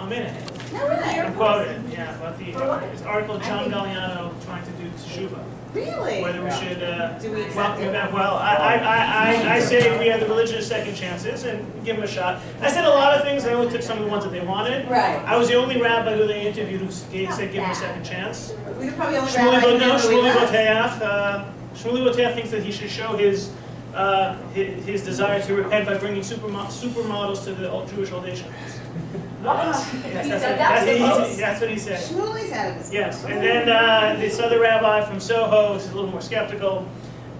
I'm in it. No, really? I'm quoted, yeah, about the article of John Galliano trying to do teshuva. Really? Whether we should Do we accept it? well, I say we have the religion of second chances and give them a shot. I said a lot of things. I only took some of the ones that they wanted. Right. I was the only rabbi who they interviewed who said give him a second chance. We could probably only Shmuley Boteach thinks that he should show his desire to repent by bringing supermodels to the Jewish old age homes. That's what he said. Shmuley's out of this. Yes, and then this other rabbi from Soho is a little more skeptical.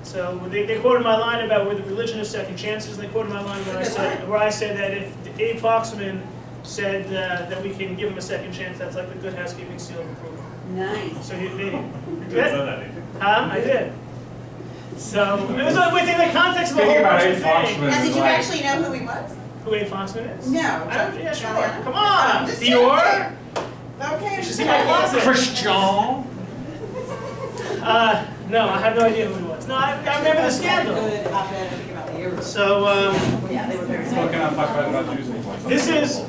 So they quoted my line about we're the religion of second chances, and they quoted my line where I said that if Abe Foxman said that we can give him a second chance, that's like the good housekeeping seal of approval. Nice. So he that. I did. So it was within the context of the whole bunch of things. Now, did you actually know who he was? Who Abe Foxman is? No. Yeah, sure. Yeah. Come on, Just Dior. Okay. You should see my closet. Christian. No, I have no idea who he was. No, I remember the scandal. Good op-ed, I think, about the Arabs. So Yeah, they were very Still cannot talk about Jews anymore. this is,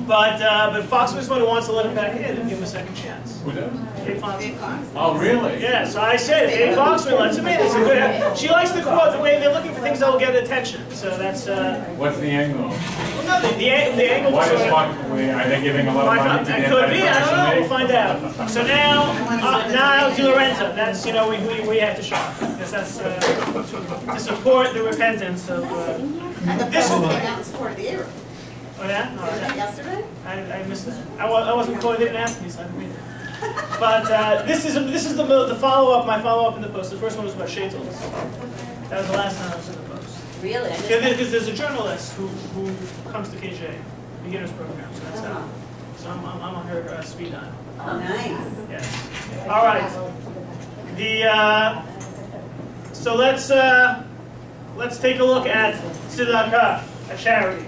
but Foxman's one who wants to let him back in and give him a second chance. Who does? Abe Foxman. Big Fox. Oh, really? Yeah, so I said, if Abe Foxman lets him in, it's a good. She likes the quote, the way they're looking for things that will get attention. So that's. What's the angle? Well, no, the angle Why was. is are they giving a lot of money to It the could be. I don't know. We'll information find out. So now Di Lorenzo. That's we have to show because that's to support the repentance of. And the This Post is- came out and supported the Arabs. Oh yeah. Oh, Wasn't yeah. that yesterday? I missed that. I wasn't quoted. They didn't ask me, so I didn't read it. But this is the follow-up. My follow-up in the post. The first one was about Shaitels. That was the last time I was in the post. Really? Because there's a journalist who comes to KJ, beginners program. So that's how. So I'm on her speed dial. Oh, nice. Yes. All right. So let's take a look at tzedakah, a charity.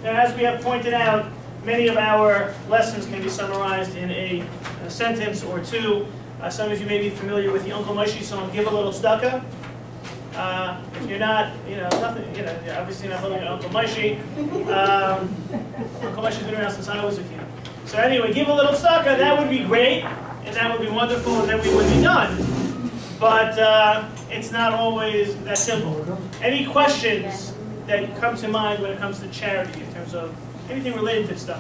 Now, as we have pointed out, many of our lessons can be summarized in a sentence or two. Some of you may be familiar with the Uncle Moshe song, "Give a Little Tzedakah." If you're not, nothing, you're obviously not living at Uncle Moshe. Uncle Moshe's been around since I was a kid. So anyway, give a little tzedakah, that would be great, and that would be wonderful, and then we would be done. But it's not always that simple. Any questions that come to mind when it comes to charity in terms of anything related to tzedakah?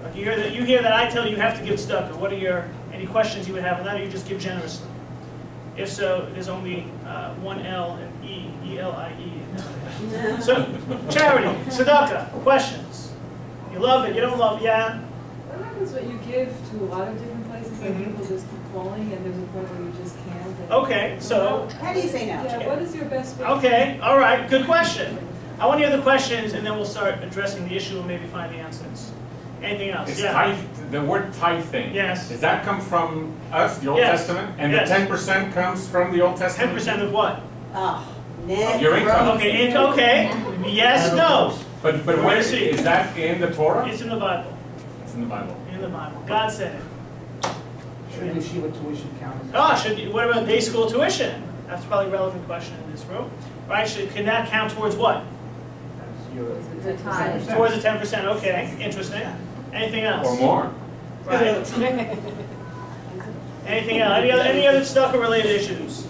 Like you hear that I tell you have to give tzedakah. What are any questions you would have on that, or you just give generously? If so, there's only one L and E, E-L-I-E. So, charity, tzedakah, questions. You love it, you don't love it, yeah? What happens when you give to a lot of different places and people just keep calling and there's a point where you just can't? Okay, so. How do you say no? Yeah, what is your best way? Okay, all right, good question. I want to hear the questions and then we'll start addressing the issue and maybe find the answers. Anything else? It's Yeah. tithe, the word tithing. Yes. Does that come from us, the Old Yes. Testament? And Yes. the 10% comes from the Old Testament? 10% of what? Oh, Of your income. Okay, okay. Yes, no. But where is that in the Torah? It's in the Bible. It's in the Bible. In the Bible. God said it. Should yeshiva tuition count? What about day school tuition? That's probably a relevant question in this room. Right? Can that count towards what? It's a tithe. Towards the 10%. Okay, interesting. Anything else? Or more. Right. Anything else? Any other tzedakah related issues?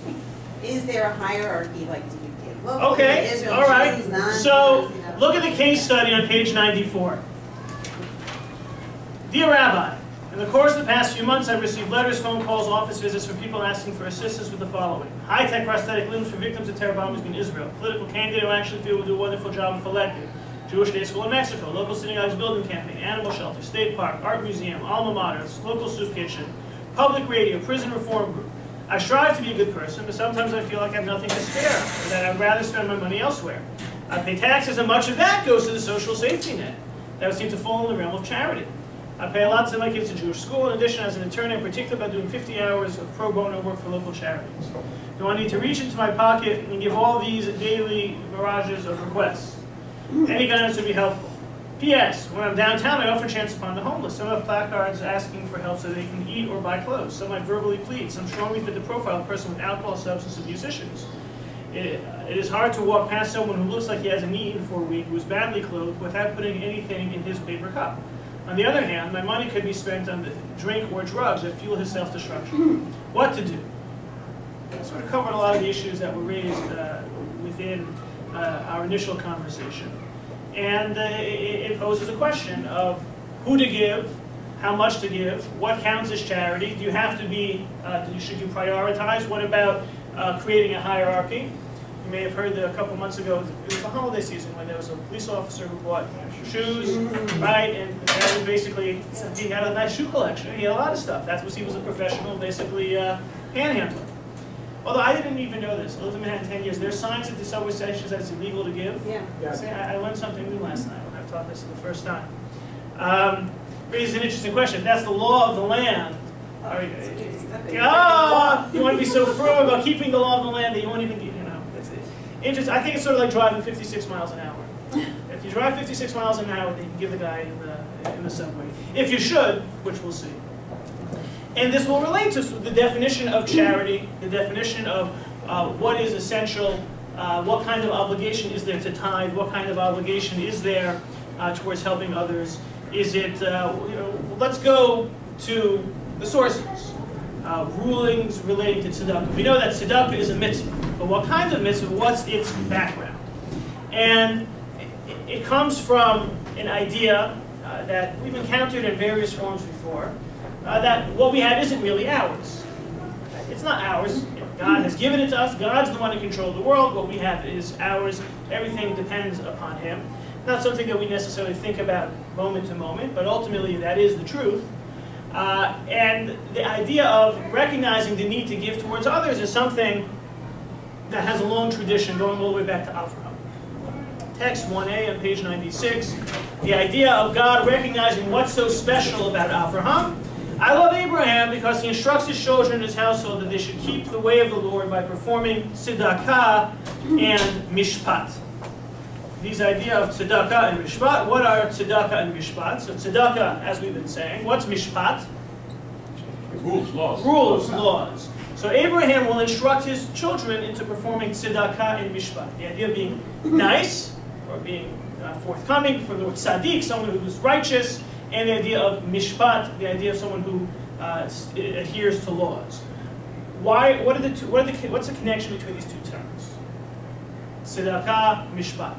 Is there a hierarchy, like do you give local, Okay, Israel, all right. Jews, non-Jews, So look at the case study on page 94. Dear Rabbi, in the course of the past few months, I've received letters, phone calls, office visits from people asking for assistance with the following: high-tech prosthetic limbs for victims of terror bombings in Israel, political candidate who actually feel will do a wonderful job if elected, Jewish day school in Mexico, local synagogues building campaign, animal shelter, state park, art museum, alma mater, local soup kitchen, public radio, prison reform group. I strive to be a good person, but sometimes I feel like I have nothing to spare, or that I'd rather spend my money elsewhere. I pay taxes, and much of that goes to the social safety net. That would seem to fall in the realm of charity. I pay a lot to send my kids to Jewish school. In addition, as an attorney, I'm particular about doing 50 hours of pro bono work for local charities. Do I need to reach into my pocket and give all these daily barrages of requests? Any guidance would be helpful. P.S. When I'm downtown, I often chance upon the homeless. Some have placards asking for help so they can eat or buy clothes. Some might verbally plead. Some strongly fit the profile of a person with alcohol, substance abuse issues. It is hard to walk past someone who looks like he hasn't eaten for a week, who is badly clothed, without putting anything in his paper cup. On the other hand, my money could be spent on drink or drugs that fuel his self-destruction. What to do? I sort of covered a lot of the issues that were raised within our initial conversation. And it poses a question of who to give, how much to give, what counts as charity, do you have to be, should you prioritize, what about creating a hierarchy? You may have heard that a couple months ago, it was the holiday season when there was a police officer who bought shoes, right? And that was basically, he had a nice shoe collection. He had a lot of stuff. That's what he was a professional, basically, panhandler. Although I didn't even know this. I lived in Manhattan 10 years. There's signs at the subway stations that it's illegal to give. Yeah. See, I learned something new last night when I taught this for the first time. Raises an interesting question. If that's the law of the land, you want to be so firm about keeping the law of the land that you won't even, interesting. I think it's sort of like driving 56 miles an hour. If you drive 56 miles an hour, then you can give the guy in the subway. If you should, which we'll see. And this will relate to the definition of charity, the definition of what is essential, what kind of obligation is there to tithe, what kind of obligation is there towards helping others. Is it, let's go to the sources. Rulings relating to tzedakah. We know that tzedakah is a mitzvah, but what kind of mitzvah, what's its background? And it comes from an idea that we've encountered in various forms before, that what we have isn't really ours. It's not ours. God has given it to us. God's the one who controls the world. What we have is ours. Everything depends upon Him. Not something that we necessarily think about moment to moment, but ultimately that is the truth. And the idea of recognizing the need to give towards others is something that has a long tradition going all the way back to Avraham. Text 1a on page 96, the idea of God recognizing what's so special about Avraham. I love Abraham because he instructs his children in his household that they should keep the way of the Lord by performing tzedakah and mishpat. These idea of tzedakah and mishpat. What are tzedakah and mishpat? So tzedakah, as we've been saying. What's mishpat? Rules, laws. Rules, laws. So Abraham will instruct his children into performing tzedakah and mishpat. The idea of being nice, or being forthcoming, from the word tzaddik, someone who's righteous, and the idea of mishpat, the idea of someone who adheres to laws. Why? What are the two? What's the connection between these two terms? Tzedakah, mishpat.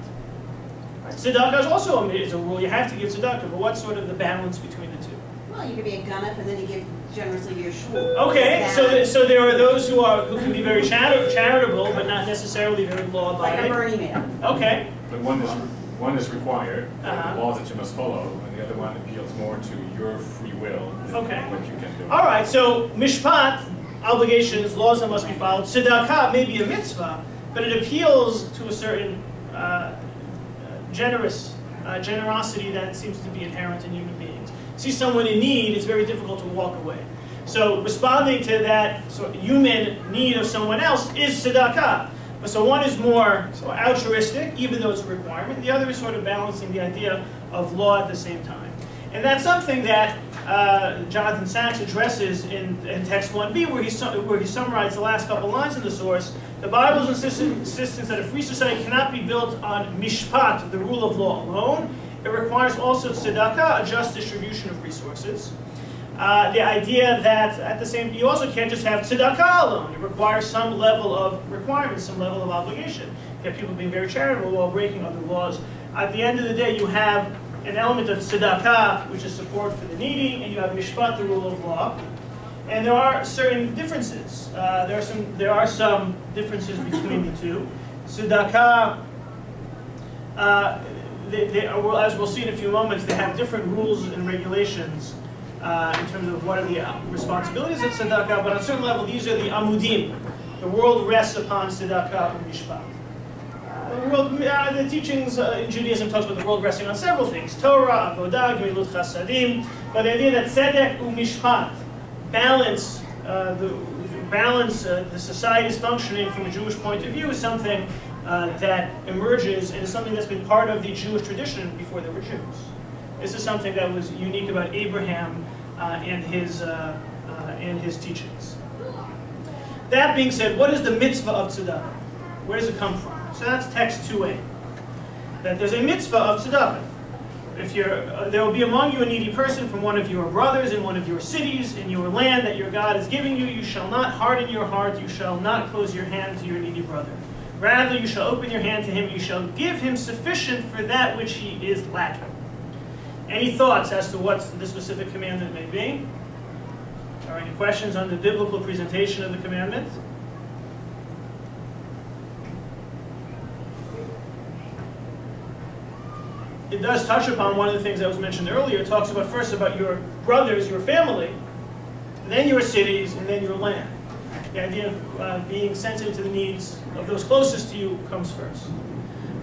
Tzedakah is also a rule. You have to give tzedakah, but what's sort of the balance between the two? Well, you could be a ganef and then you give generously to your shul. Okay, so there are those who can be very charitable, but not necessarily very law-abiding. Like a Bernie man. Okay. But one is required, the laws that you must follow, and the other one appeals more to your free will, Okay. what you can do. All right, so mishpat, obligations, laws that must be followed. Tzedakah may be a mitzvah, but it appeals to a certain generosity that seems to be inherent in human beings. See someone in need, it's very difficult to walk away. So responding to that sort of human need of someone else is tzedakah. But so one is more altruistic, even though it's a requirement. The other is sort of balancing the idea of law at the same time. And that's something that Jonathan Sachs addresses in text 1b, where he summarized the last couple lines in the source. The Bible's insistence that a free society cannot be built on mishpat, the rule of law alone. It requires also tzedakah, a just distribution of resources. The idea that at the same, you also can't just have tzedakah alone. It requires some level of requirement, some level of obligation. You have people being very charitable while breaking other laws. At the end of the day, you have an element of tzedakah, which is support for the needy, and you have mishpat, the rule of law. And there are certain differences. There are some differences between the two. Tzedakah, as we'll see in a few moments, they have different rules and regulations in terms of what are the responsibilities of tzedakah, but on a certain level, these are the amudim. The world rests upon tzedakah and mishpat. The teachings in Judaism talks about the world resting on several things: Torah, avodah, gemilut chasadim. But the idea that tzedek u'mishpat, balance the society's functioning from a Jewish point of view, is something that emerges and is something that's been part of the Jewish tradition before there were Jews. This is something that was unique about Abraham and his teachings. That being said, what is the mitzvah of tzedakah? Where does it come from? So that's text 2a. That there's a mitzvah of tzedakah. If there will be among you a needy person from one of your brothers in one of your cities, in your land that your God is giving you, you shall not harden your heart, you shall not close your hand to your needy brother. Rather, you shall open your hand to him, you shall give him sufficient for that which he is lacking. Any thoughts as to what the specific commandment may be? Or any questions on the biblical presentation of the commandment? It does touch upon one of the things that was mentioned earlier. It talks about first about your brothers, your family, then your cities, and then your land. The idea of being sensitive to the needs of those closest to you comes first.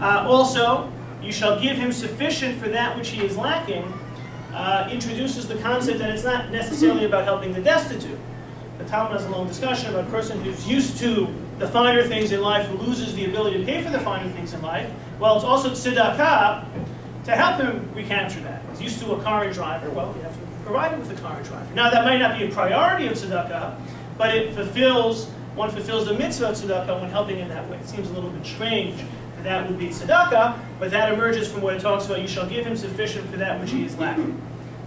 Also, you shall give him sufficient for that which he is lacking, introduces the concept that it's not necessarily about helping the destitute. The Talmud has a long discussion about a person who's used to the finer things in life, who loses the ability to pay for the finer things in life. Well, it's also tzedakah to help him recapture that. He's used to a car and driver. Well, you have to provide him with a car and driver. Now, that might not be a priority of tzedakah, but one fulfills the mitzvah of tzedakah when helping in that way. It seems a little bit strange that that would be tzedakah, but that emerges from what it talks about. You shall give him sufficient for that which he is lacking.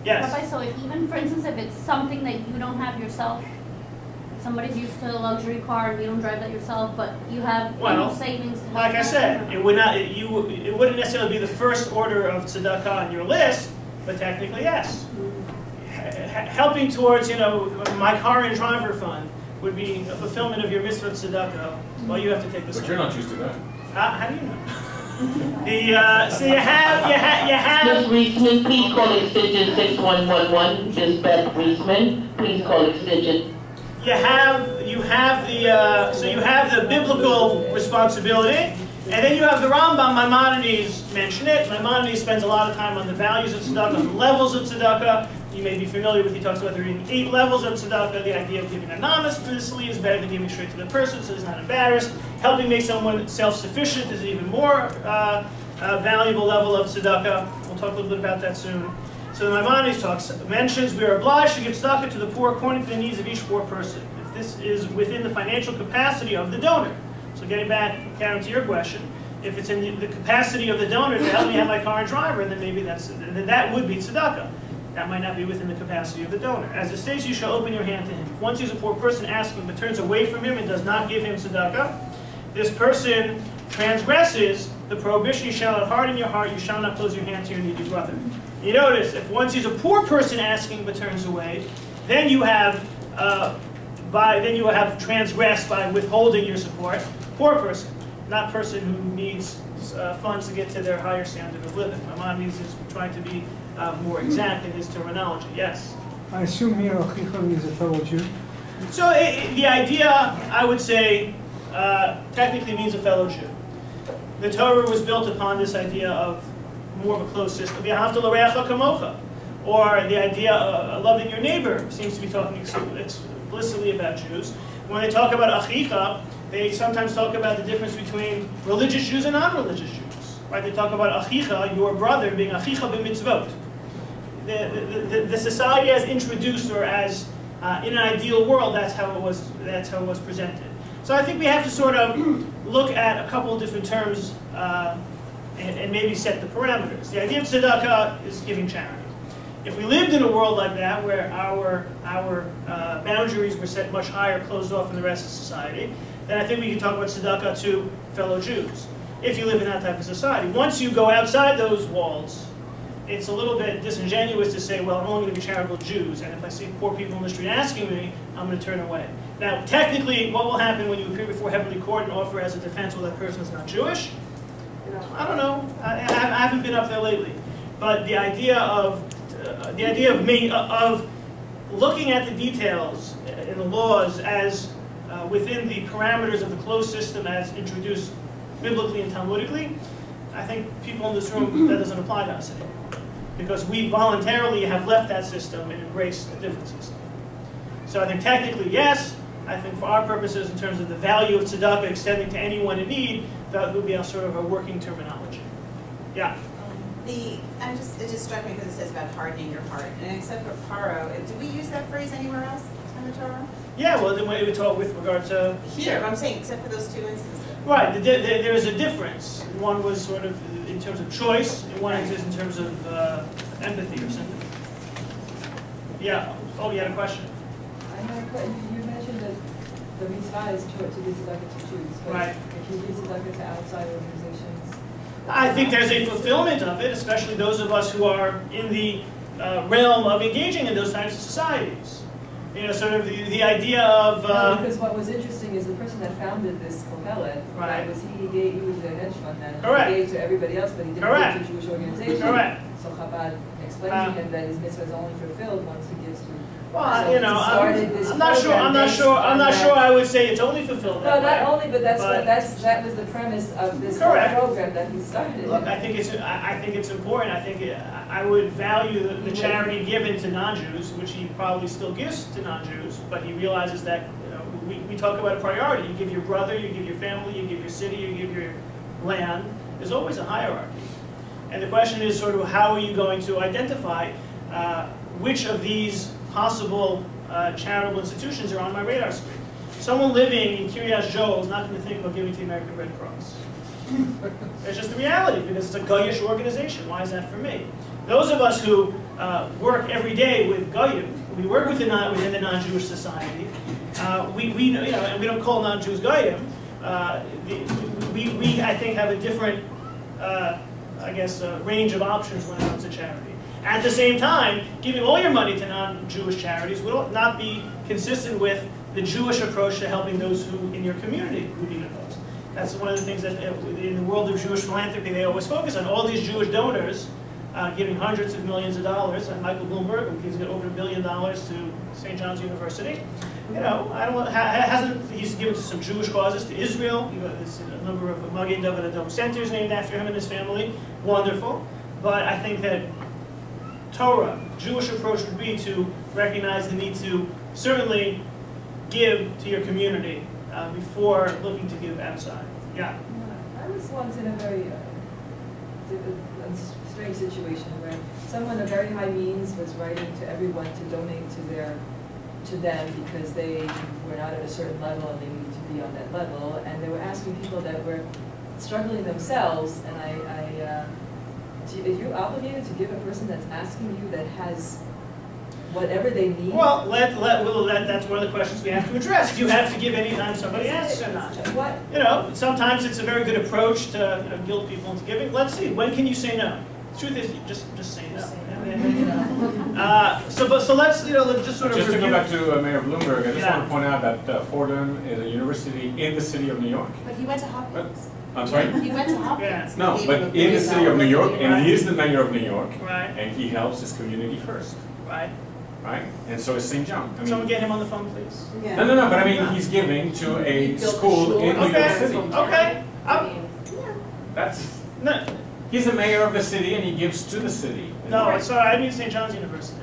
Yes? Rabbi, so if even, for instance, if it's something that you don't have yourself, somebody's used to a luxury car and you don't drive that yourself, but you have savings to help. Like I said, it wouldn't necessarily be the first order of tzedakah on your list, but technically yes. Helping towards, my car and driver fund would be a fulfillment of your mitzvah tzedakah. Well, you have to take this. But you're not used to that. How do you know? So you have. Ms. Reisman, please call extension 6111. Ms. Beth Reisman, please call extension. You have the biblical responsibility, and then you have the Rambam. Maimonides mention it. Maimonides spends a lot of time on the values of tzedakah, on the levels of tzedakah. You may be familiar with, he talks about there being 8 levels of tzedakah. The idea of giving anonymously is better than giving straight to the person, so he's not embarrassed. Helping make someone self-sufficient is an even more valuable level of tzedakah. We'll talk a little bit about that soon. So the Maimonides mentions we are obliged to give tzedakah to the poor according to the needs of each poor person. If this is within the financial capacity of the donor. So getting back, Karen, to your question, if it's in the capacity of the donor to help me have my car and driver, then maybe that would be tzedakah. That might not be within the capacity of the donor. As it states, you shall open your hand to him. If one sees a poor person asking but turns away from him and does not give him tzedakah, this person transgresses the prohibition, you shall not harden your heart, you shall not close your hand to your needy brother. You notice, if one sees a poor person asking but turns away, then you have transgressed by withholding your support. Poor person, not person who needs funds to get to their higher standard of living. Maimonides is trying to be more exact in his terminology. Yes? I assume here Achicha is a fellow Jew. So the idea, I would say, technically means a fellow Jew. The Torah was built upon this idea of more of a closed system. V'ahavta l'reacha kamocha. Or the idea of loving your neighbor seems to be talking explicitly about Jews. When they talk about achicha, they sometimes talk about the difference between religious Jews and non-religious Jews. Right? They talk about achicha, your brother, being achicha b'mitzvot. The society has introduced, or as in an ideal world, that's how it was presented. So I think we have to sort of look at a couple of different terms and maybe set the parameters. The idea of tzedakah is giving charity. If we lived in a world like that, where our boundaries were set much higher, closed off from the rest of society, then I think we can talk about tzedakah to fellow Jews. If you live in that type of society. Once you go outside those walls, it's a little bit disingenuous to say, well, I'm only going to be charitable to Jews, and if I see poor people in the street asking me, I'm going to turn away. Now, technically, what will happen when you appear before heavenly court and offer as a defense, well, that person is not Jewish? I don't know. I haven't been up there lately. But the idea of looking at the details in the laws as within the parameters of the closed system as introduced biblically and Talmudically, I think people in this room, that doesn't apply to us anymore. Because we voluntarily have left that system and embraced a different system. So I think technically, yes. I think for our purposes, in terms of the value of tzedakah extending to anyone in need, that would be a sort of a working terminology. Yeah? It just struck me because it says about hardening your heart. And except for paro, do we use that phrase anywhere else in the Torah? Yeah, well, then we talk with regard to... Here, but I'm saying except for those two instances. Right, there is a difference. One was sort of in terms of choice, and one is in terms of empathy or sympathy. Yeah. Oh, you had a question? I had a question. You mentioned that the mitzvah is to give tzedakah to Jews, but Right. if you give tzedakah to outside organizations, I think there's a fulfillment of it, especially those of us who are in the realm of engaging in those types of societies. You know, sort of the idea of... no, because what was interesting is the person that founded this kohelet, Right. he was a hedge fund man. Correct. He gave to everybody else, but he didn't Correct. give to Jewish organizations. Correct. So Chabad explained to him that his mitzvah is only fulfilled once he gives to. Well, so you know, started this I'm not sure. program I'm not based sure. on I'm not that. sure. I would say it's only fulfilled No, that not way. only, but that was the premise of this whole Correct. program that he started. Look, I think it's important. I think I would value the charity given to non-Jews, which he probably still gives to non-Jews, but he realizes that, you know, we talk about a priority. You give your brother, you give your family, you give your city, you give your land. There's always a hierarchy, and the question is sort of how are you going to identify which of these possible charitable institutions are on my radar screen. Someone living in Kiryas Joel is not going to think about giving to the American Red Cross. It's just the reality, because it's a Goyish organization. Why is that for me? Those of us who work every day with Goyim, we work within the non-Jewish society, we know, you know, and we don't call non-Jews Goyim. We I think have a different, I guess, range of options when it comes to charity. At the same time, giving all your money to non-Jewish charities will not be consistent with the Jewish approach to helping those who in your community who need it most. That's one of the things that in the world of Jewish philanthropy they always focus on. All these Jewish donors giving hundreds of millions of dollars, and Michael Bloomberg, who gives over $1 billion to St. John's University. You know, he's given to some Jewish causes, to Israel. There's a number of Magen David Adom centers named after him and his family. Wonderful. But I think that Torah, Jewish approach would be to recognize the need to certainly give to your community before looking to give outside. Yeah? I was once in a very strange situation where someone of very high means was writing to everyone to donate to them because they were not at a certain level and they needed to be on that level, and they were asking people that were struggling themselves, and are you obligated to give a person that's asking you that has whatever they need? Well, that's one of the questions we have to address. Do you have to give any time somebody asks or not? What? You know, sometimes it's a very good approach to guilt people into giving. Let's see, when can you say no? The truth is, you just say no. So let's let's just sort of Just to review. go back to Mayor Bloomberg, I just want to point out that Fordham is a university in the city of New York. But he went to Hopkins. I'm sorry? He went to Hopkins. Yeah. No, but in the city of New York, and he is the mayor of New York, Right. and he helps his community first, Right. right? And so is St. John. I mean, Someone get him on the phone, please. Yeah. no, but I mean, he's giving to a school in New York City. Okay. That's, No, he's the mayor of the city, and he gives to the city. no, sorry, I mean St. John's University.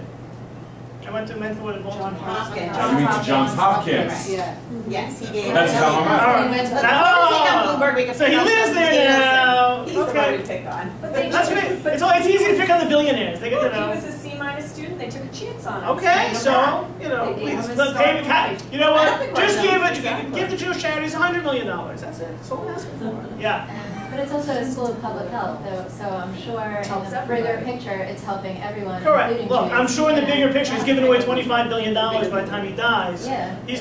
I went to Baltimore. Hopkins. You mean to Johns Hopkins? Yeah. Yes, he gave. That's his alma mater. All right. Let's put everything on Bloomberg. We can So he pick on lives somebody there else. now. He's the one Okay. to pick on. That's right. It's easy to pick on the billionaires. They get to Look, he know. was a C- student, they took a chance on him. Okay, so They gave him a you start know I what? don't think Just we're done. give the Jewish charities $100 million. That's it. That's all I'm asking for. Yeah. But it's also a school of public health, though, so I'm sure Helps in the bigger everybody. picture, it's helping everyone, Correct. including Look, I'm Jews. sure in the bigger Yeah. picture, he's giving away $25 billion by the time he dies. Yeah. He's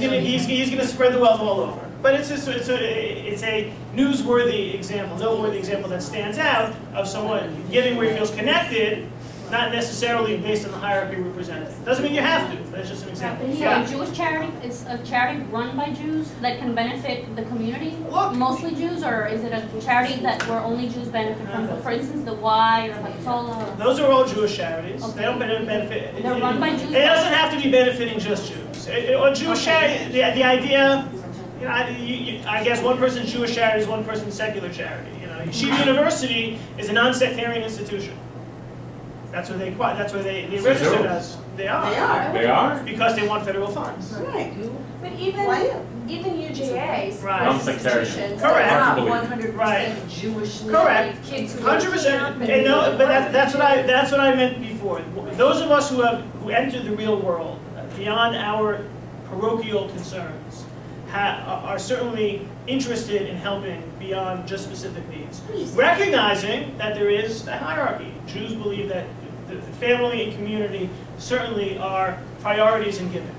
gonna spread the wealth all over. But it's a newsworthy example, noteworthy example that stands out of someone giving where he feels connected, not necessarily based on the hierarchy we presented. Doesn't mean you have to. That's just an example. So a Jewish charity, it's a charity run by Jews that can benefit the community, Look. mostly Jews, or is it a charity that where only Jews benefit from? For instance, the Y or Hatzolah. Those are all Jewish charities. Okay. They don't benefit. They're run by Jews. It doesn't have to be benefiting just Jews. A Jewish charity, the idea, you know, I guess one person's Jewish charity is one person's secular charity. You know, Yeshiva University is a non-sectarian institution. That's where they registered us. They are. They are. They are? Because they want federal funds. Right. But Why? even UJA's Right. Non-sectarian. institutions Correct. are not Arguably. 100% Right. Jewish. Correct. Kids who 100%. camp And no, but that's what I meant before. Those of us who entered the real world beyond our parochial concerns are certainly interested in helping beyond just specific needs. Please. Recognizing that there is a hierarchy. Jews believe that the family and community certainly are priorities in giving.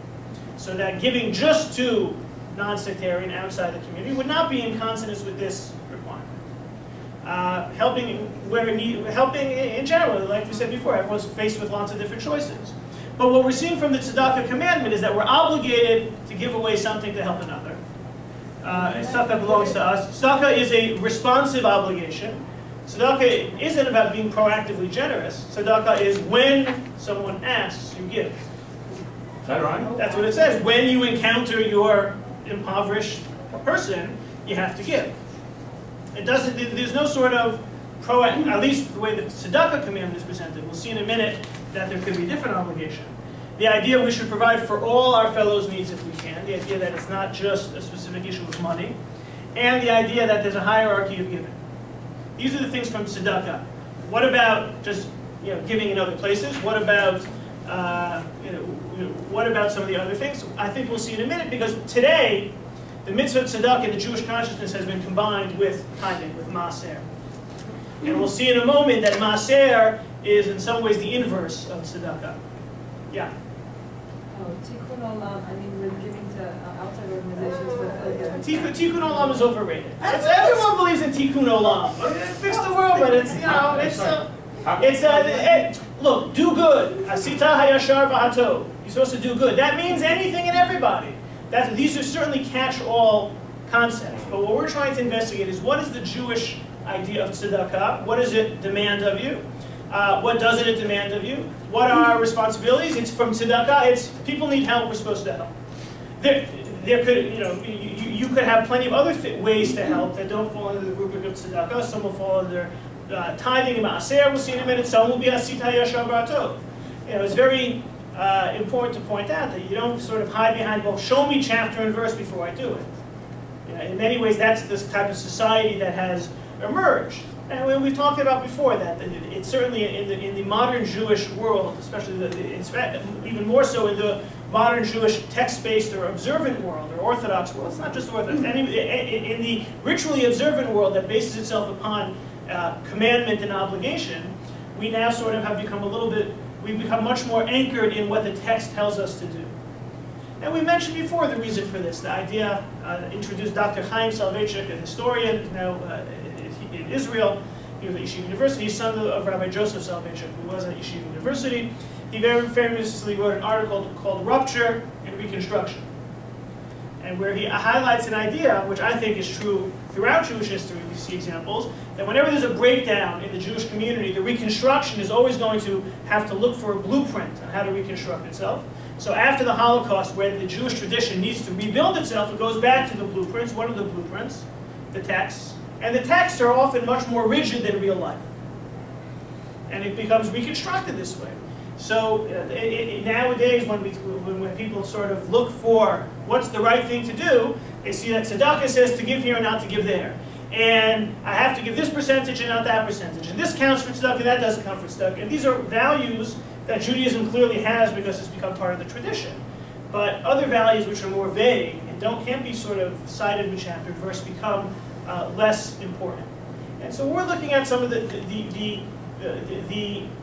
So that giving just to non-sectarian outside the community would not be in consonance with this requirement. Helping in general, like we said before, everyone's faced with lots of different choices. But what we're seeing from the tzedakah commandment is that we're obligated to give away something to help another. Stuff that belongs to us. Tzedakah is a responsive obligation. Tzedakah isn't about being proactively generous. Tzedakah is when someone asks, you give. Is that right? That's what it says. When you encounter your impoverished person, you have to give. It doesn't. There's no sort of at least the way the tzedakah commandment is presented. We'll see in a minute that there could be a different obligation. The idea we should provide for all our fellows' needs if we can. The idea that it's not just a specific issue of money, and the idea that there's a hierarchy of giving. These are the things from tzedakah. What about just giving in other places? What about what about some of the other things? I think we'll see in a minute, because today the mitzvah of tzedakah in the Jewish consciousness has been combined with tithing, with maaser. And we'll see in a moment that maaser is in some ways the inverse of tzedakah. Yeah? Oh, tikkun olam, I mean, we're giving to outside organizations with Tikkun olam is overrated. Everyone believes in tikkun olam. Fix the world, but look, do good. Asita hayashar v'hatov. You're supposed to do good. That means anything and everybody. These are certainly catch-all concepts. But what we're trying to investigate is, what is the Jewish idea of tzedakah? What does it demand of you? What doesn't it demand of you? What are our responsibilities? It's from tzedakah. It's people need help. We're supposed to help. There could, you could have plenty of other ways to help that don't fall under the rubric of tzedakah. Some will fall under tithing and maaser. We'll see in a minute. Some will be asit hayashar v'hatov. It's very important to point out that you don't sort of hide behind, well, show me chapter and verse before I do it. In many ways, that's the type of society that has emerged. And we've talked about before that it's certainly in the modern Jewish world, especially even more so in the modern Jewish text-based or observant world or Orthodox world. It's not just Orthodox. In the ritually observant world that bases itself upon commandment and obligation, we now sort of have become we've become much more anchored in what the text tells us to do. And we mentioned before the reason for this. The idea introduced Dr. Chaim Soloveitchik, a historian now in Israel. He was at Yeshiva University. He's son of Rabbi Joseph Soloveitchik, who was at Yeshiva University. He very famously wrote an article called Rupture and Reconstruction, and where he highlights an idea, which I think is true throughout Jewish history. We see examples that whenever there's a breakdown in the Jewish community, the reconstruction is always going to have to look for a blueprint on how to reconstruct itself. So after the Holocaust, where the Jewish tradition needs to rebuild itself, it goes back to the blueprints. What are the blueprints? The texts. And the texts are often much more rigid than real life. And it becomes reconstructed this way. So nowadays, when people sort of look for what's the right thing to do, they see that tzedakah says to give here and not to give there. And I have to give this percentage and not that percentage. And this counts for tzedakah, that doesn't count for tzedakah. And these are values that Judaism clearly has because it's become part of the tradition. But other values which are more vague and can't be sort of cited in chapter and verse become less important. And so we're looking at some of the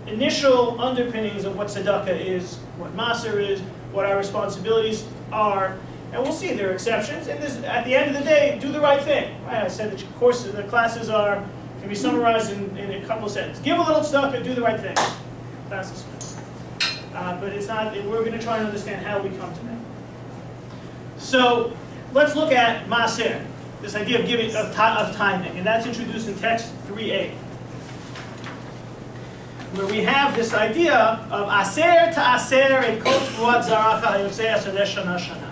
initial underpinnings of what tzedakah is, what maaser is, what our responsibilities are, and we'll see there are exceptions. And at the end of the day, do the right thing. Right? I said that the classes can be summarized in a couple of sentences. Give a little tzedakah, do the right thing. Classes. But it's not. We're going to try and understand how we come to that. So let's look at maaser, this idea of giving of tithing, and that's introduced in text 3a, where we have this idea of aser to aser et kol tfuat zaracha hayotzei asadeh shana shana.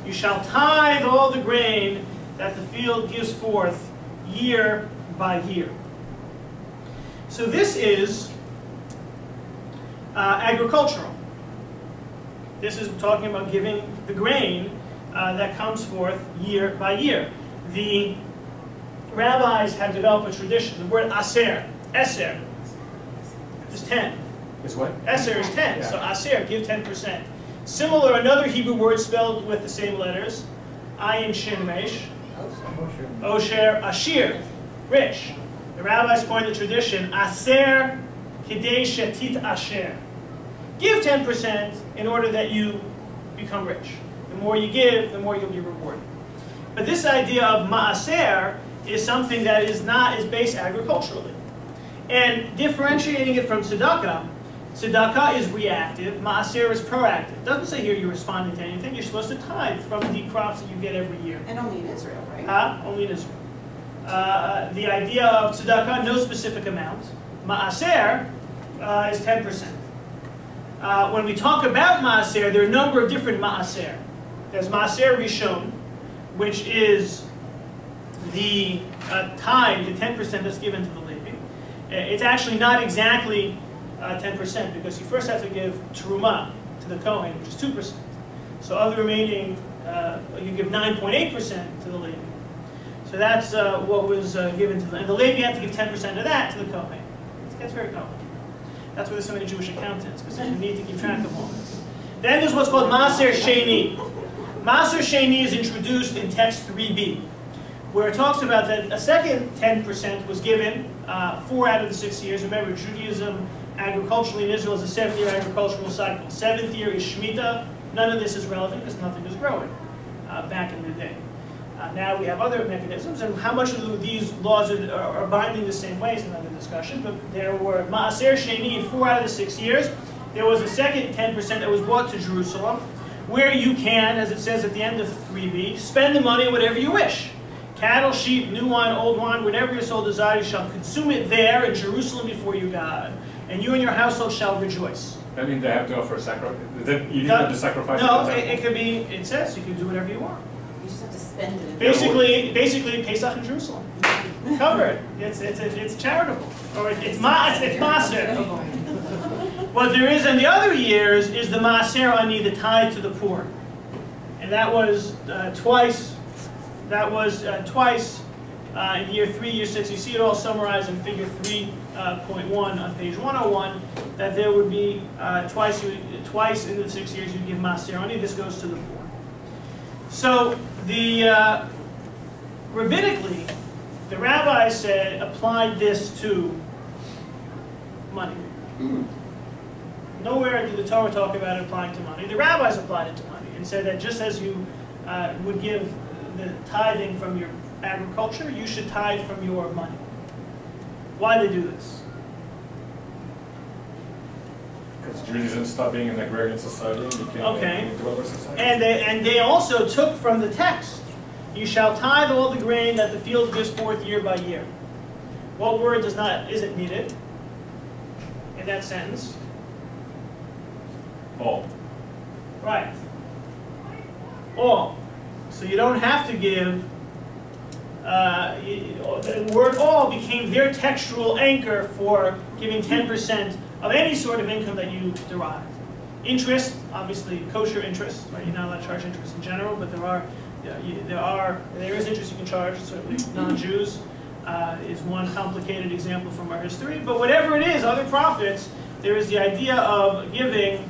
You shall tithe all the grain that the field gives forth year by year. So this is agricultural. This is talking about giving the grain that comes forth year by year. The rabbis have developed a tradition. The word aser, eser, is 10. Is what? Eser is 10. Yeah. So aser, give 10%. Similar, another Hebrew word spelled with the same letters, Ayin Shin Resh. Osher, Ashir, rich. The rabbis coined the tradition, Aser Kidei Shetit Asher. Give 10% in order that you become rich. The more you give, the more you'll be rewarded. But this idea of Ma'aser is something that is based agriculturally. And differentiating it from tzedakah, tzedakah is reactive, Ma'aser is proactive. It doesn't say here you're responding to anything. You're supposed to tithe from the crops that you get every year. And only in Israel, right? Only in Israel. The idea of tzedakah, no specific amount. Ma'aser is 10%. When we talk about Ma'aser, there are a number of different Ma'aser. There's Ma'aser Rishon, which is the tithe, the 10% that's given to the Levi. It's actually not exactly 10% because you first have to give Terumah to the Kohen, which is 2%. So of the remaining, you give 9.8% to the Levi. So that's what was given to them. And the Levi had to give 10% of that to the Kohen. It gets very complicated. That's why there's so many Jewish accountants, because you need to keep track of all this. Then there's what's called Maser Sheni. Maser Sheni is introduced in text 3b, where it talks about that a second 10% was given 4 out of the 6 years. Remember, Judaism, agriculturally in Israel, is a 7-year agricultural cycle. 7th year is Shemitah. None of this is relevant because nothing is growing back in the day. Now we have other mechanisms, and how much of these laws are binding the same way is another discussion. But there were Ma'aser Sheni in 4 out of the 6 years. There was a second 10% that was brought to Jerusalem, where you can, as it says at the end of 3b, spend the money whatever you wish. Cattle, sheep, new wine, old wine, whatever your soul desires, you shall consume it there in Jerusalem before you God, and you and your household shall rejoice. I mean, they have to offer a sacrifice. You need them to sacrifice. No, it could be. It says you can do whatever you want. You just have to spend it. Basically, Pesach in Jerusalem. Covered. It's charitable, or it's Maser. What there is in the other years is the Maser Ani, the tithe to the poor, and that was twice. That was twice in year 3, year 6. You see it all summarized in Figure 3.1 on page 101. That there would be twice in the 6 years you'd give Maser Ani. This goes to the poor. So the rabbinically, the rabbi said applied this to money. Nowhere did the Torah talk about it applying to money. The rabbis applied it to money and said that just as you would give the tithing from your agriculture, you should tithe from your money. Why do they do this? Because Judaism stopped being an agrarian society and became a developer society. And they also took from the text, you shall tithe all the grain that the field gives forth year by year. What word isn't needed in that sentence? All. Right. All. So you don't have to give, the word all became their textual anchor for giving 10% of any sort of income that you derive. Interest, obviously kosher interest, right? You're not allowed to charge interest in general, but there is interest you can charge, certainly non-Jews is one complicated example from our history. But whatever it is, other profits, there is the idea of giving,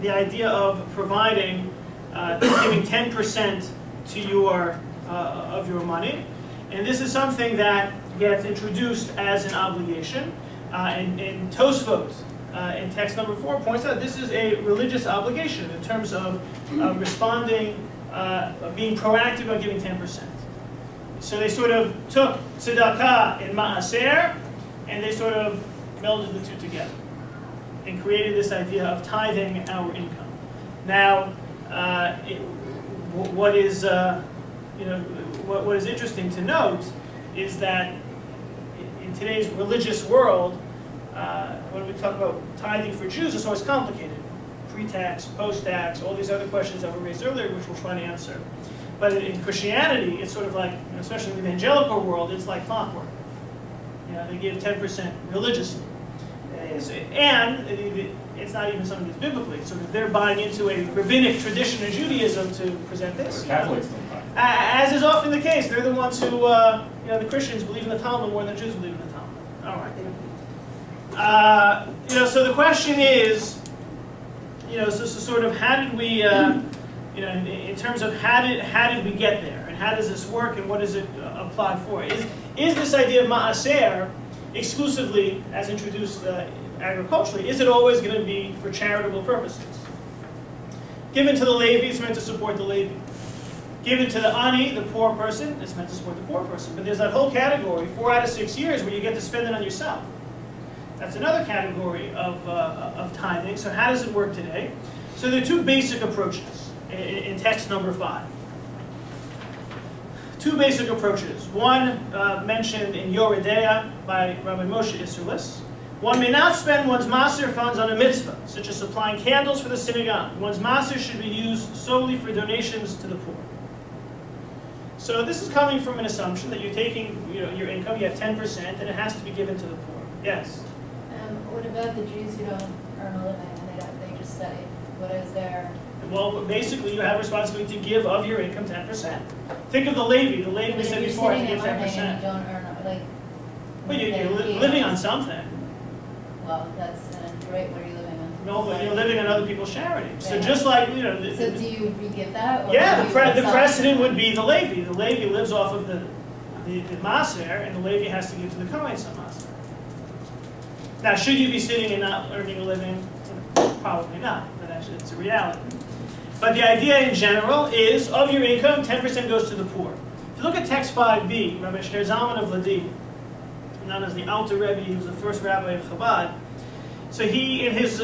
the idea of providing, giving 10% to your of your money, and this is something that gets introduced as an obligation. And Tosfot in text number 4 points out this is a religious obligation in terms of responding, being proactive by giving 10%. So they sort of took tzedakah and ma'aser, and they sort of melded the two together and created this idea of tithing our income. Now, what is interesting to note is that in today's religious world, when we talk about tithing for Jews, it's always complicated. Pre-tax, post-tax, all these other questions that were raised earlier, which we'll try to answer. But in Christianity, it's sort of like, especially in the evangelical world, it's like clockwork. They give 10% religiously. And it's not even something that's biblically. Sort of they're buying into a rabbinic tradition in Judaism to present this. Catholics don't buy. As is often the case, they're the ones who, the Christians believe in the Talmud more than Jews believe in the Talmud. All right. So the question is, so sort of how did we, in terms of how did we get there, and how does this work, and what does it apply for? Is this idea of ma'aser exclusively, as introduced agriculturally, is it always going to be for charitable purposes? Given to the Levi, it's meant to support the Levi. Given to the ani, the poor person, it's meant to support the poor person. But there's that whole category, 4 out of 6 years, where you get to spend it on yourself. That's another category of tithing. So how does it work today? So there are 2 basic approaches in text number 5. 2 basic approaches. One mentioned in Yoredea by Rabbi Moshe Isserlis. One may not spend one's maser funds on a mitzvah, such as supplying candles for the synagogue. One's maser should be used solely for donations to the poor. So this is coming from an assumption that you're taking your income, you have 10%, and it has to be given to the poor. Yes? What about the Jews who don't earn a living and they just study? What is their... Well, basically you have responsibility to give of your income 10%. Think of the Levi. The Levi we said before, I think 10%. And you don't earn, like... Well, you're living on something. Well, that's great. What are you living on? No, but you're living on other people's charity. So just like, so do you re-give that? Or yeah, the precedent would be the Levi. The Levi lives off of the maser, and the Levi has to give to the Kohen some maser. Now, should you be sitting and not earning a living? Probably not, but actually it's a reality. But the idea in general is, of your income, 10% goes to the poor. If you look at text 5b, Rabbi Shner Zalman of Ladi, known as the Alter Rebbe, he was the first rabbi of Chabad. So he, in his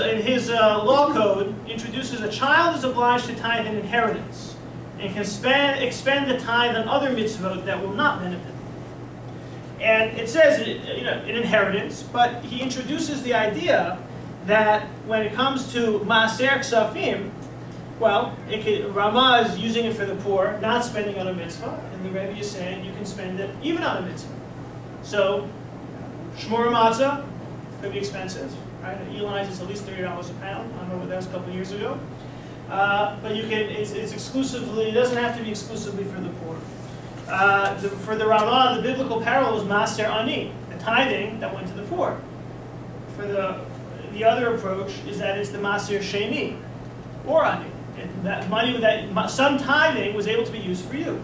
law code, introduces a child is obliged to tithe an inheritance and can expend the tithe on other mitzvot that will not benefit them. And it says, an inheritance, but he introduces the idea that when it comes to Maaser Ksafim, well, Ramah is using it for the poor, not spending on a mitzvah, and the Rebbe is saying you can spend it even on a mitzvah. So, Shmur matzah could be expensive, right? At Eli's it's at least $30 a pound. I don't know what that was a couple of years ago. But you can, it's exclusively, it doesn't have to be exclusively for the poor. For the Ramah, the biblical parallel is Maser Ani, the tithing that went to the poor. For the other approach is that it's the Maser Sheni, or Ani. And that money, some tithing was able to be used for you.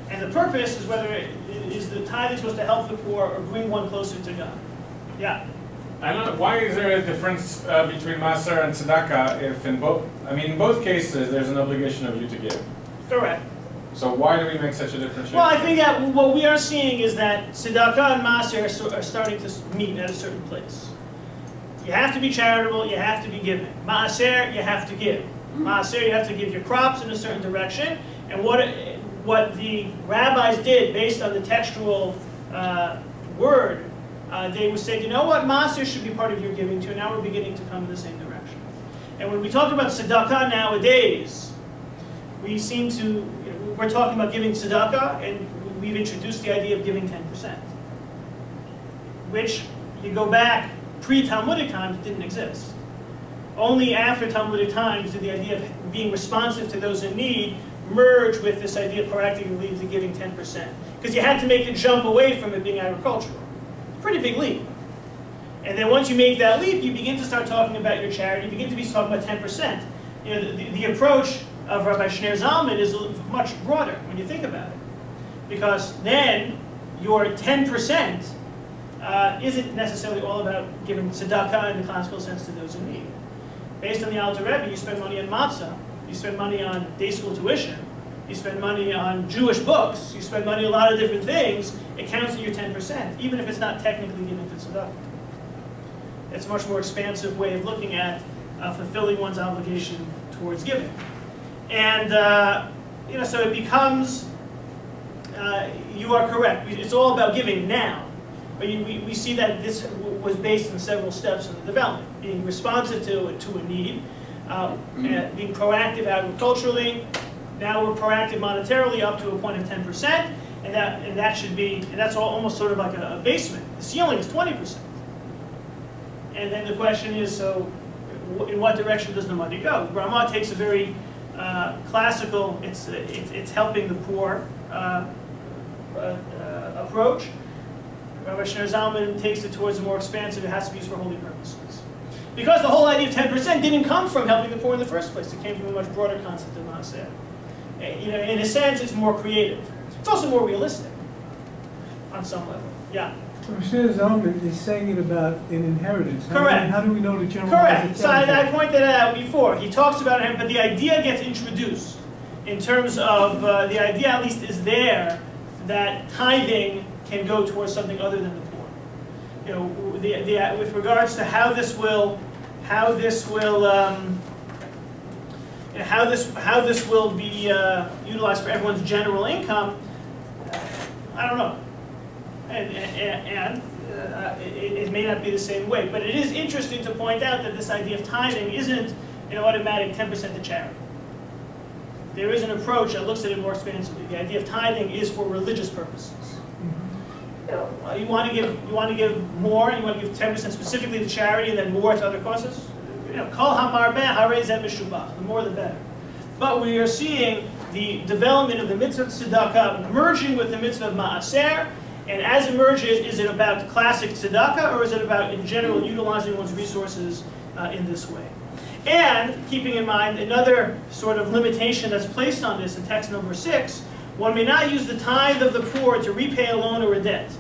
And the purpose is whether is the tithing supposed to help the poor or bring one closer to God. Yeah? I don't know, why is there a difference between Maser and Tzedakah if in both cases there's an obligation of you to give? Correct. So why do we make such a differentiation? Well, I think that what we are seeing is that Tzedakah and Maser are starting to meet at a certain place. You have to be charitable, you have to be giving. Maaser, you have to give. Maaser, you have to give your crops in a certain direction. And what the rabbis did based on the textual word, they would say, you know what, Maaser should be part of your giving too. Now we're beginning to come in the same direction. And when we talk about tzedakah nowadays, we're talking about giving tzedakah, and we've introduced the idea of giving 10%, which you go back pre-Talmudic times didn't exist. Only after Talmudic times did the idea of being responsive to those in need merge with this idea of proactively to giving 10%. Because you had to make the jump away from it being agricultural. Pretty big leap. And then once you make that leap, you begin to start talking about your charity, you begin to be talking about 10%. The approach of Rabbi Shner Zalman is much broader when you think about it. Because then your 10% isn't necessarily all about giving tzedakah in the classical sense to those in need. Based on the Alter Rebbe, you spend money on matzah, you spend money on day school tuition, you spend money on Jewish books, you spend money on a lot of different things, it counts in your 10%, even if it's not technically given to tzedakah. It's a much more expansive way of looking at fulfilling one's obligation towards giving. And so it becomes, you are correct, it's all about giving now. But we see that this was based on several steps in the development, being responsive to a need, being proactive agriculturally. Now we're proactive monetarily up to a point of 10%, and that's almost sort of like a basement. The ceiling is 20%. And then the question is, so in what direction does the money go? Ramah takes a very classical, it's helping the poor approach. Rabbi Shner Zalman takes it towards a more expansive, it has to be used for holy purposes. Because the whole idea of 10% didn't come from helping the poor in the first place. It came from a much broader concept of maaser. You know, in a sense, it's more creative. It's also more realistic on some level. Yeah. Mr. Zalman is saying it about an inheritance. Correct. How do we know the general? Correct. So I pointed it out before. He talks about it, but the idea gets introduced in terms of the idea, at least, is there that tithing can go towards something other than the poor. You know, with regards to how this will be utilized for everyone's general income, I don't know. And it may not be the same way, but it is interesting to point out that this idea of tithing isn't an automatic 10% to charity. There is an approach that looks at it more expansively. The idea of tithing is for religious purposes. You know, you want to give more, and you want to give 10% specifically to charity, and then more to other causes. You know, kol hamarbeh harei zeh meshubach. The more, the better. But we are seeing the development of the mitzvah of tzedakah merging with the mitzvah of maaser. And as it merges, is it about the classic tzedakah, or is it about, in general, utilizing one's resources in this way? And keeping in mind another sort of limitation that's placed on this in text number 6, one may not use the tithe of the poor to repay a loan or a debt.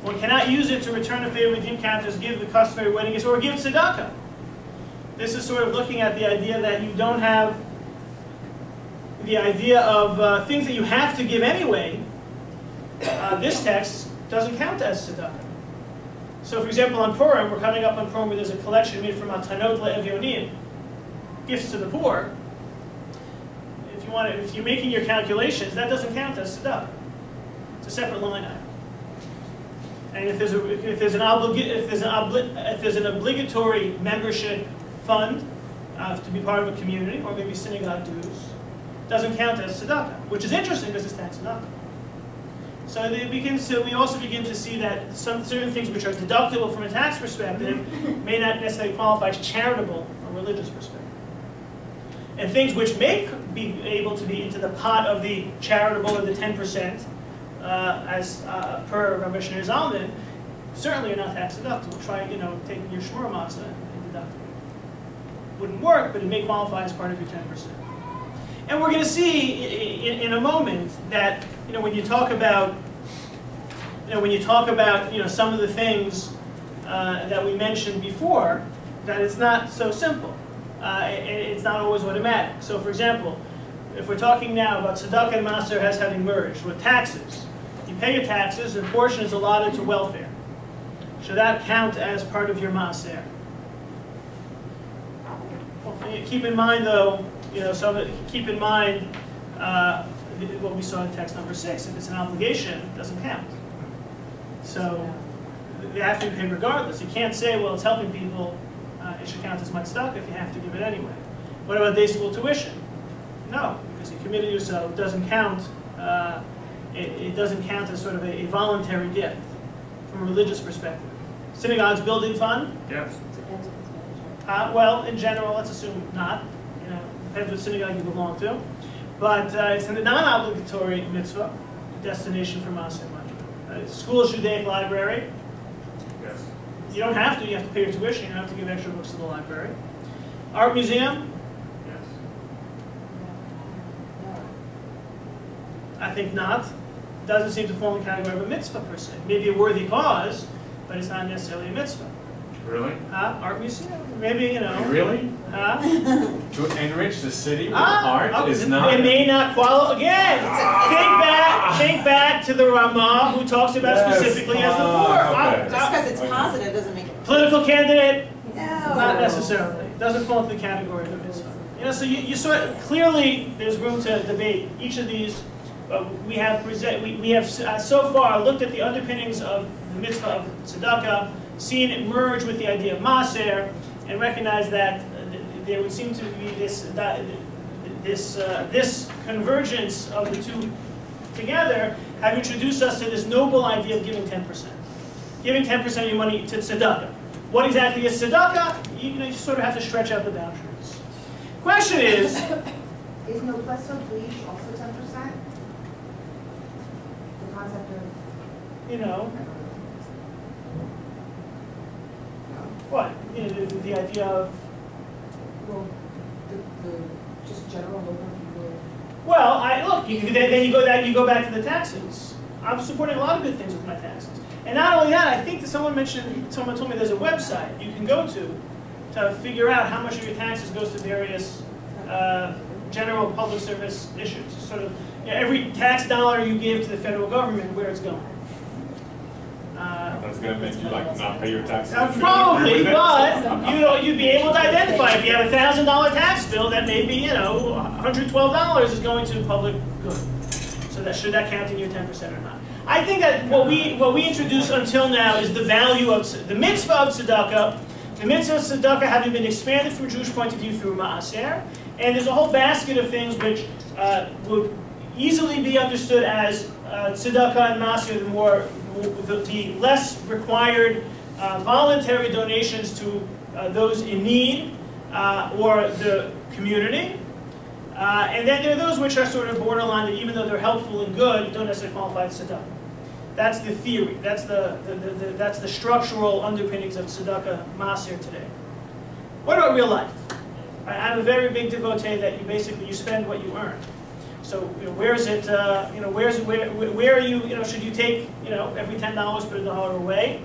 One cannot use it to return a favor, redeem captives, give the customary wedding gifts, or give tzedakah. This is sort of looking at the idea that you don't have the idea of things that you have to give anyway. This text doesn't count as tzedakah. So, for example, on Purim, we're coming up on Purim where there's a collection made from Matanot le'Evyonim, gifts to the poor. If you're making your calculations, that doesn't count as tzedakah. It's a separate line item. And if there's an obligatory membership fund to be part of a community, or maybe synagogue dues, it doesn't count as tzedakah, which is interesting because it's tax tzedakah. So we also begin to see that certain things which are deductible from a tax perspective may not necessarily qualify as charitable from a religious perspective. And things which may be able to be into the pot of the charitable or the 10%, as per Rabbi Elie Zalman, certainly are not tax deductible. Try, taking your shmur matzah and deducting it. Wouldn't work, but it may qualify as part of your 10%. And we're going to see in a moment that when you talk about some of the things that we mentioned before, that it's not so simple. It's not always automatic. So, for example, if we're talking now about tzedakah and maaser as having merged with taxes, you pay your taxes, and a portion is allotted to welfare. Should that count as part of your maaser? Keep in mind, though. Keep in mind what we saw in text number 6. If it's an obligation, it doesn't count. So they have to be paid regardless. You can't say, well, it's helping people. It should count as much stock if you have to give it anyway. What about day school tuition? No, because you committed yourself. It doesn't count. It doesn't count as sort of a voluntary gift from a religious perspective. Synagogue's building fund? Yes. Well, in general, let's assume not. Depends what synagogue you belong to. But it's a non-obligatory mitzvah, destination for maaser money. School's Judaic library. Yes. You don't have to. You have to pay your tuition. You don't have to give extra books to the library. Art museum. Yes. I think not. Doesn't seem to fall in the category of a mitzvah per se. Maybe a worthy cause, but it's not necessarily a mitzvah. Really? Art museum. Maybe, Really? To enrich the city with art is not. It may not qualify. Again, think back to the Ramah who talks about specifically as the poor. Okay. Just because it's positive doesn't make it. Political candidate? No. Not necessarily. It doesn't fall into the category of a mitzvah. So you sort of, clearly there's room to debate each of these. We have so far looked at the underpinnings of the mitzvah of tzedakah, seen it merge with the idea of maaser, and recognize that there would seem to be this convergence of the two together have introduced us to this noble idea of giving 10%. Giving 10% of your money to tzedakah. What exactly is tzedakah? You sort of have to stretch out the boundaries. Question is no plus or bleach also 10%? The concept of... What? You know, the idea of, Well, just general local people. well, then you go back to the taxes. I'm supporting a lot of good things with my taxes. And not only that, I think that someone told me there's a website you can go to figure out how much of your taxes goes to various general public service issues. Sort of, you know, every tax dollar you give to the federal government, where it's going. That's going to make you like not pay your taxes. Probably, but you'd be able to identify if you have a $1,000 tax bill that maybe, you know, $112 is going to public good. So should that count in your 10% or not? I think that what we introduced until now is the value of the mitzvah of tzedakah. The mitzvah of tzedakah having been expanded from a Jewish point of view through ma'aser, and there's a whole basket of things which would easily be understood as tzedakah and ma'aser, the less required voluntary donations to those in need or the community. And then there are those which are sort of borderline, that even though they're helpful and good, don't necessarily qualify as tzedakah. That's the theory. That's the structural underpinnings of tzedakah ma'aser today. What about real life? I'm a very big devotee that you spend what you earn. So where is it? Where are you? Should you take every $10 put $1 away?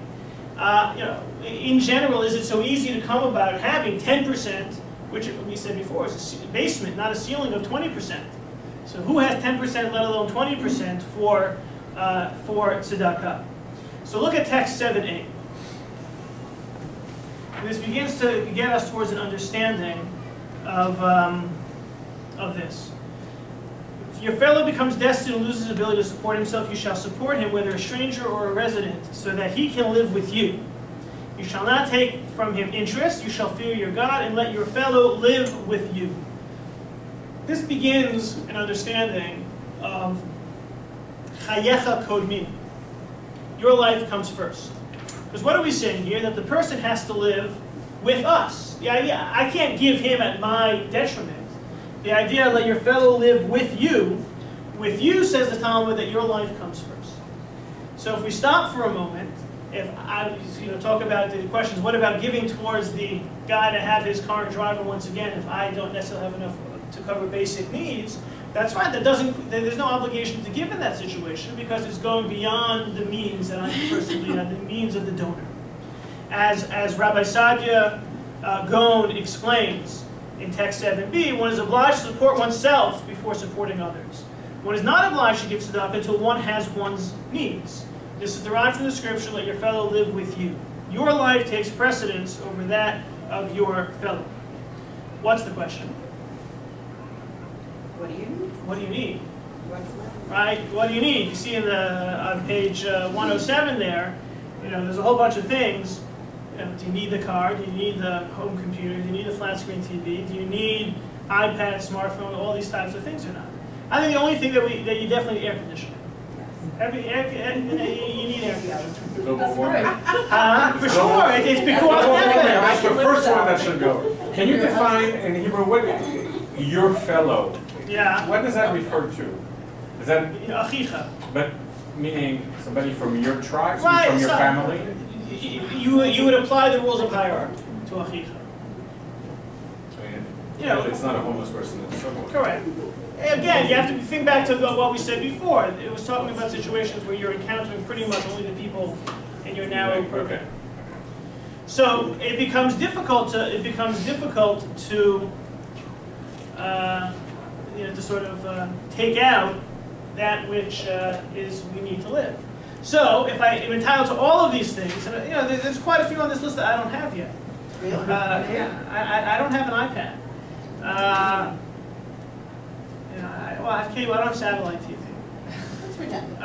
In general, is it so easy to come about having 10%, which we said before is a basement, not a ceiling of 20%? So who has 10%, let alone 20% for tzedakah? So look at text 7a. And this begins to get us towards an understanding of this. If your fellow becomes destitute and loses his ability to support himself, you shall support him, whether a stranger or a resident, so that he can live with you. You shall not take from him interest. You shall fear your God, and let your fellow live with you. This begins an understanding of chayecha kodmin. Your life comes first. Because what are we saying here? That the person has to live with us. Yeah, I can't give him at my detriment. The idea, let your fellow live with you. With you, says the Talmud, that your life comes first. So if we stop for a moment, if I talk about the questions, what about giving towards the guy to have his car and drive him once again if I don't necessarily have enough to cover basic needs? That's right. There's no obligation to give in that situation because it's going beyond the means that I personally have, the means of the donor. As Rabbi Sadia Gaon explains in text 7b, one is obliged to support oneself before supporting others. One is not obliged to give tzedakah until one has one's needs. This is derived from the scripture, let your fellow live with you. Your life takes precedence over that of your fellow. What's the question? What do you need? What do you need? What's left? Right? What do you need? You see on page 107 there, there's a whole bunch of things. Do you need the car? Do you need the home computer? Do you need a flat screen TV? Do you need iPad, smartphone, all these types of things or not? I think the only thing that you definitely need air conditioning. You need air conditioning. Global warming. For sure, it's because That's the first one that should go. Can you define in Hebrew what your fellow? Yeah. What does that refer to? Is that achicha? But meaning somebody from your tribe, Right, from your family? You would apply the rules of hierarchy to achicha. It's not a homeless person in the subway. Correct. Again, you have to think back to what we said before. It was talking about situations where you're encountering pretty much only the people in your narrow purview. Okay. So it becomes difficult to sort of take out that which we need to live. So if I am entitled to all of these things, and there's quite a few on this list that I don't have yet. Really? I don't have an iPad. I have cable. I don't have satellite TV. That's redundant.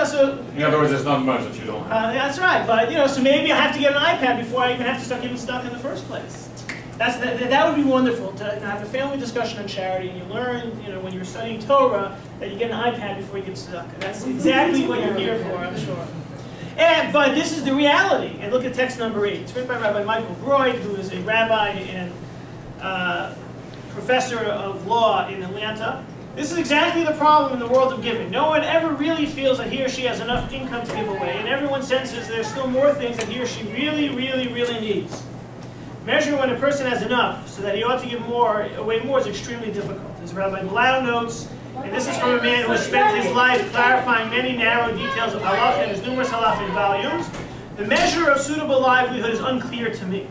So. In other words, there's not much that you don't have. That's right, but so maybe I have to get an iPad before I even have to start getting stuck in the first place. That would be wonderful to have a family discussion on charity, and you learn, when you're studying Torah, that you get an iPad before you get stuck. That's exactly what you're here for, I'm sure. But this is the reality. And look at text number 8. It's written by Rabbi Michael Broyd, who is a rabbi and professor of law in Atlanta. This is exactly the problem in the world of giving. No one ever really feels that he or she has enough income to give away, and everyone senses there's still more things that he or she really, really, really needs. Measuring when a person has enough so that he ought to give away more is extremely difficult. As Rabbi Blau notes, and this is from a man who has spent his life clarifying many narrow details of halacha in his numerous halachic volumes, the measure of suitable livelihood is unclear to me.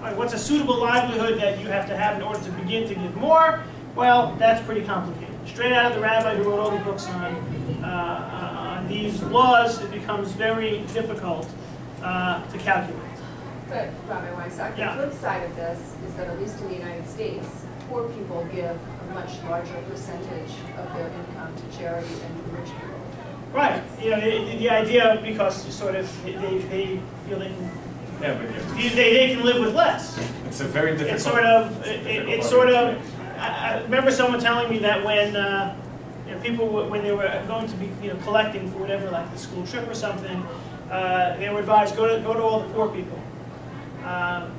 Right, what's a suitable livelihood that you have to have in order to begin to give more? Well, that's pretty complicated. Straight out of the rabbi who wrote all the books on these laws, it becomes very difficult to calculate. But, Rabbi Weinstock, the flip side of this is that at least in the United States, poor people give a much larger percentage of their income to charity than rich people. Right. You know, the idea, because sort of they feel they can, they can live with less. It's a very difficult. It's sort of. I remember someone telling me that when people, when they were going to be collecting for whatever, like the school trip or something, they were advised go to all the poor people.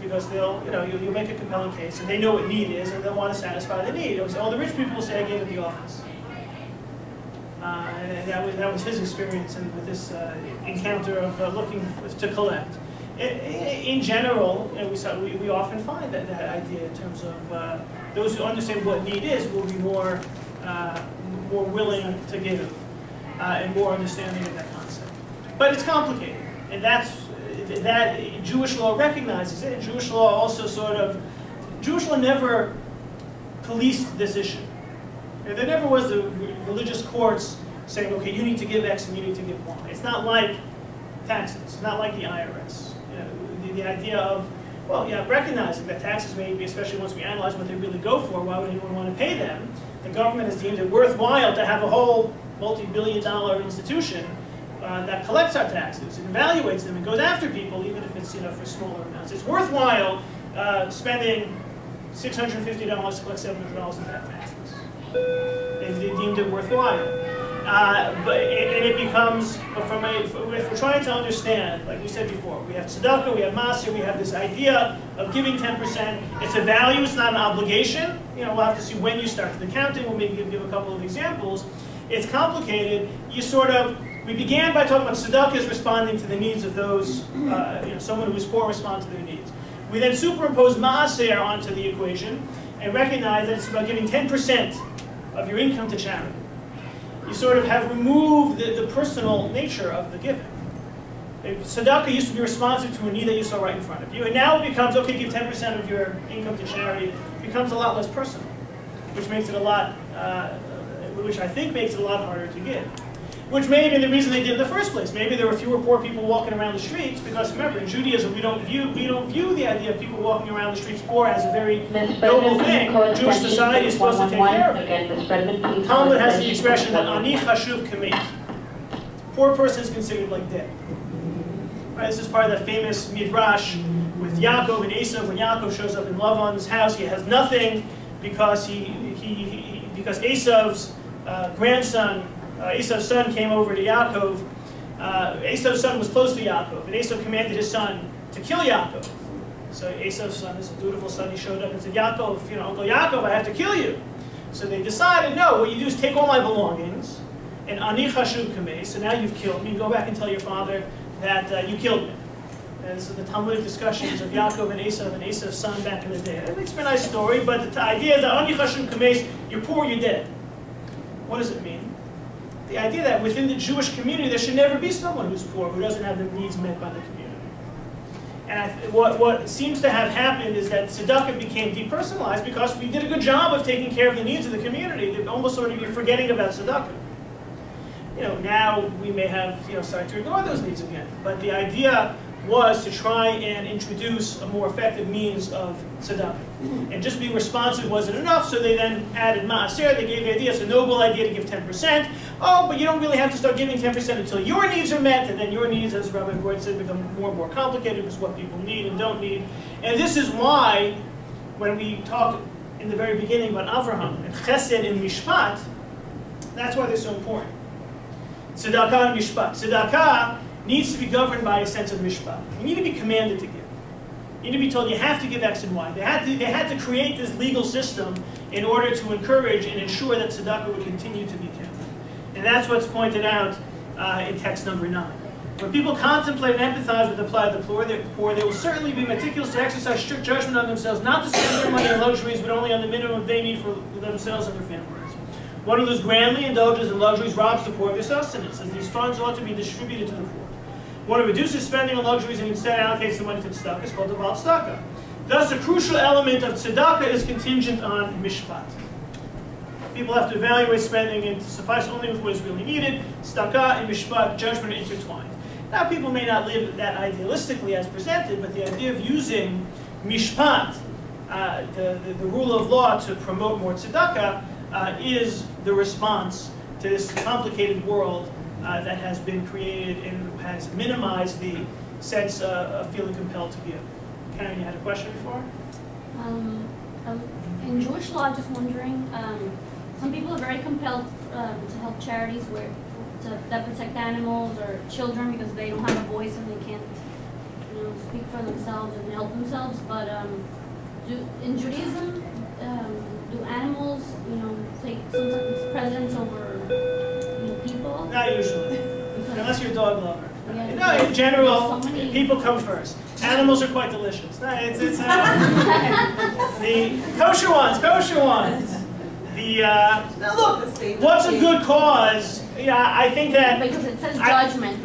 Because they'll, you make a compelling case, and they know what need is, and they'll want to satisfy the need. All the rich people will say, I gave it the office. And that was his experience with this encounter of looking to collect. In general, we often find that idea in terms of those who understand what need is will be more willing to give and more understanding of that concept. But it's complicated, and that Jewish law recognizes it. Jewish law also Jewish law never policed this issue. There never was the religious courts saying, okay, you need to give X and you need to give Y. It's not like taxes. It's not like the IRS. The idea of, recognizing that taxes may be, especially once we analyze what they really go for, why would anyone want to pay them? The government has deemed it worthwhile to have a whole multi-billion-dollar institution that collects our taxes and evaluates them and goes after people, even if it's for smaller amounts. It's worthwhile spending $650 to collect $700 in back taxes. They deemed it worthwhile. And it becomes, if we're trying to understand, like we said before, we have tzedakah, we have maser, we have this idea of giving 10%. It's a value, it's not an obligation. We'll have to see when you start the counting. We'll maybe give a couple of examples. It's complicated. We began by talking about tzedakah is responding to the needs of those, someone who is poor respond to their needs. We then superimpose maaser onto the equation and recognize that it's about giving 10% of your income to charity. You sort of have removed the personal nature of the giving. Tzedakah used to be responsive to a need that you saw right in front of you, and now it becomes, okay, give 10% of your income to charity. It becomes a lot less personal, which makes it which I think makes it a lot harder to give. Which may have been the reason they did it in the first place. Maybe there were fewer poor people walking around the streets, because remember, in Judaism we don't view the idea of people walking around the streets poor as a very noble thing. Jewish society is supposed to take care of it. Talmud has the expression that ani chashuv kamet. Poor person is considered like dead. Right, this is part of that famous midrash with Yaakov and Esav. When Yaakov shows up in Lavan's house, he has nothing because because Esav's grandson. Esav's son came over to Yaakov. Esav's son was close to Yaakov, and Esav commanded his son to kill Yaakov. So Esav's son is a dutiful son. He showed up and said, Yaakov, Uncle Yaakov, I have to kill you. So they decided, no, what you do is take all my belongings, and ani chashuv kamei, so now you've killed me. Go back and tell your father that you killed me. And this is the Talmudic discussions of Yaakov and Esav's son back in the day. It makes for a nice story, but the idea is that ani chashuv kamei, you're poor, you're dead. What does it mean? The idea that within the Jewish community there should never be someone who's poor, who doesn't have their needs met by the community. And what seems to have happened is that tzedakah became depersonalized because we did a good job of taking care of the needs of the community. They almost sort of you're forgetting about tzedakah. Now we may have started to ignore those needs again. But the idea was to try and introduce a more effective means of tzedakah. And just being responsive wasn't enough, so they then added maaser. They gave the idea, it's a noble idea to give 10%. Oh, but you don't really have to start giving 10% until your needs are met, and then your needs, as Rabbi Gord said, become more and more complicated because what people need and don't need. And this is why, when we talked in the very beginning about Avraham and Chesed and Mishpat, that's why they're so important. Tzedakah and Mishpat. Tzedakah needs to be governed by a sense of mishpat. You need to be commanded to give. You need to be told you have to give X and Y. They had to create this legal system in order to encourage and ensure that tzedakah would continue to be kept. And that's what's pointed out in text number 9. When people contemplate and empathize with the plight of the poor, they will certainly be meticulous to exercise strict judgment on themselves, not to spend their money on luxuries, but only on the minimum they need for themselves and their families. One who grandly indulges in luxuries robs the poor of their sustenance, as these funds ought to be distributed to the poor. One who reduces spending on luxuries and instead allocates the money to tzedakah is called the Baal tzedakah. Thus, a crucial element of tzedakah is contingent on mishpat. People have to evaluate spending and to suffice only with what is really needed. Tzedakah and mishpat, judgment, are intertwined. Now, people may not live that idealistically as presented, but the idea of using mishpat, the rule of law, to promote more tzedakah is the response to this complicated world that has been created and has minimized the sense of feeling compelled to give. Karen, you had a question before? In Jewish law, just wondering, some people are very compelled to help charities that protect animals or children because they don't have a voice and they can't, speak for themselves and help themselves. But in Judaism, do animals, take sometimes precedence over people? Not usually, unless you're a dog lover. Yeah, In general, so people come first. Animals are quite delicious. It's the kosher ones. Now look, what's a good cause? Yeah, I think that because it says judgment.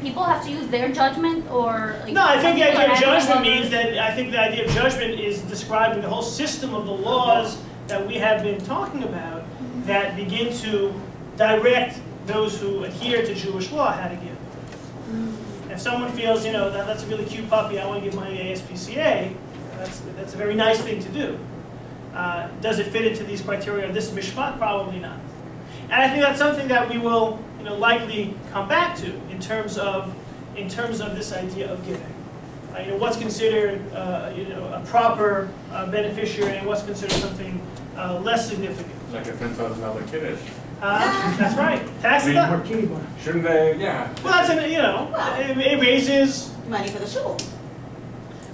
People have to use their judgment, or no. I think the idea of judgment means that I think the idea of judgment is describing the whole system of the laws that we have been talking about that begin to direct those who adhere to Jewish law how to give. If someone feels, that's a really cute puppy, I want to give money to ASPCA, that's a very nice thing to do. Does it fit into these criteria of this mishpat? Probably not. And I think that's something that we will, likely come back to in terms of this idea of giving. What's considered, a proper beneficiary, and what's considered something less significant. Like a $10,000 kiddush. That's right. Tax deductible. Shouldn't they? Yeah. Well, that's it raises money for the shul.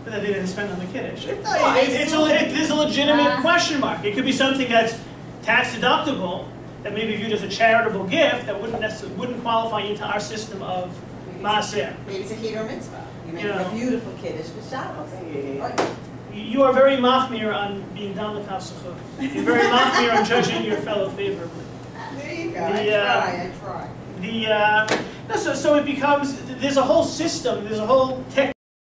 But then they didn't spend on the kiddush. There's a legitimate question mark. It could be something that's tax deductible, that may be viewed as a charitable gift that wouldn't qualify into our system of maaser. Maybe it's a kiddush mitzvah. You make a beautiful kiddush for Shabbos. You are very machmir on being down the kafsachot. You're very machmir on judging your fellow favorably. There you go. I try. So it becomes, there's a whole system, there's a whole technique.